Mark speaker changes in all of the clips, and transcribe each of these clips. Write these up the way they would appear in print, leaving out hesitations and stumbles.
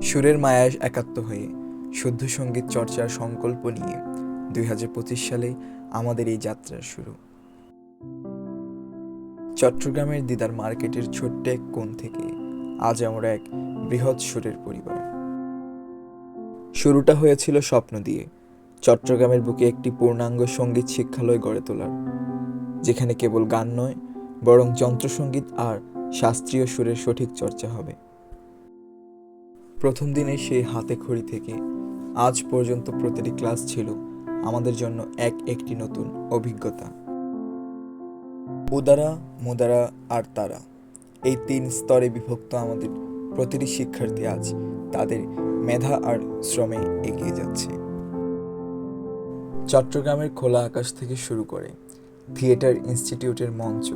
Speaker 1: সুরের মায়ায় একাত্ম হয়ে শুদ্ধ সঙ্গীত চর্চার সংকল্প নিয়ে ২০২৫ সালে আমাদের এই যাত্রার শুরু। চট্টগ্রামের দিদার মার্কেটের ছোট্ট এক কোণ থেকে আজ আমরা এক বৃহৎ সুরের পরিবার। শুরুটা হয়েছিল স্বপ্ন দিয়ে, চট্টগ্রামের বুকে একটি পূর্ণাঙ্গ সঙ্গীত শিক্ষালয় গড়ে তোলার, যেখানে কেবল গান নয় বরং যন্ত্রসঙ্গীত আর শাস্ত্রীয় সুরের সঠিক চর্চা হবে। প্রথম দিনে সেই হাতে খড়ি থেকে আজ পর্যন্ত প্রতিটি ক্লাস ছিল আমাদের জন্য একটি নতুন অভিজ্ঞতা। উদারা, মুদারা আর তারা, এই ৩ স্তরে বিভক্ত আমাদের প্রতিটি শিক্ষার্থী আজ তাদের মেধা আর শ্রমে এগিয়ে যাচ্ছে। চট্টগ্রামের খোলা আকাশ থেকে শুরু করে থিয়েটার ইনস্টিটিউটের মঞ্চ,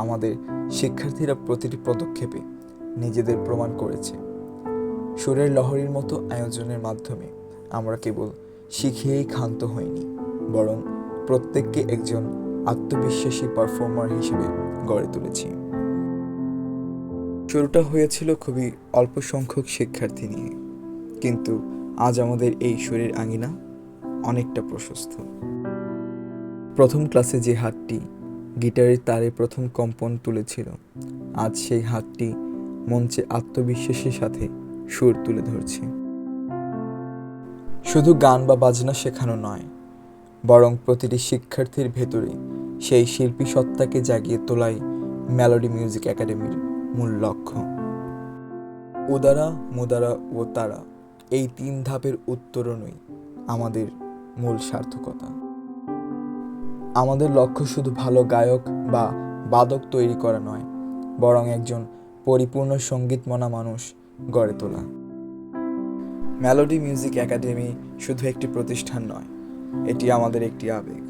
Speaker 1: আমাদের শিক্ষার্থীরা প্রতিটি পদক্ষেপে নিজেদের প্রমাণ করেছে। সুরের লহরীর মতো আয়োজনের মাধ্যমে আমরা কেবল শিখেই ক্ষান্ত হইনি, বরং প্রত্যেককে একজন আত্মবিশ্বাসী পারফর্মার হিসেবে গড়ে তুলেছি। শুরুটা হয়েছিল খুবই অল্প সংখ্যক শিক্ষার্থী নিয়ে, কিন্তু আজ আমাদের এই সুরের আঙিনা অনেকটা প্রশস্ত। প্রথম ক্লাসে যে হাতটি গিটারের তারে প্রথম কম্পন তুলেছিল, আজ সেই হাতটি মঞ্চে আত্মবিশ্বাসের সাথে সুর তুলে ধরছে। শুধু গান বা বাজনা শেখানো নয়, বরং প্রতিটি শিক্ষার্থীর ভেতরে সেই শিল্পী সত্তাকে জাগিয়ে তোলাই মেলোডি মিউজিক একাডেমির মূল লক্ষ্য। উদারা, মুদারা ও তারা, এই ৩ ধাপের উত্তরণই আমাদের মূল সার্থকতা। আমাদের লক্ষ্য শুধু ভালো গায়ক বা বাদক তৈরি করা নয়, বরং একজন পরিপূর্ণ সঙ্গীতমনা মানুষ গড়ে তোলা। মেলোডি মিউজিক একাডেমি শুধু একটি প্রতিষ্ঠান নয়, এটি আমাদের একটি আবেগ।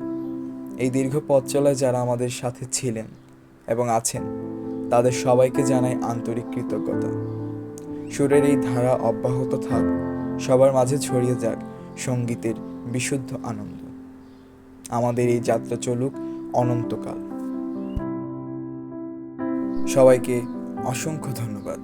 Speaker 1: এই দীর্ঘ পথ চলায় যারা আমাদের সাথে ছিলেন এবং আছেন, তাদের সবাইকে জানাই আন্তরিক কৃতজ্ঞতা। সুরের এই ধারা অব্যাহত থাক, সবার মাঝে ছড়িয়ে যাক সঙ্গীতের বিশুদ্ধ আনন্দ। আমাদের এই যাত্রা চলুক অনন্তকাল। সবাইকে অসংখ্য ধন্যবাদ।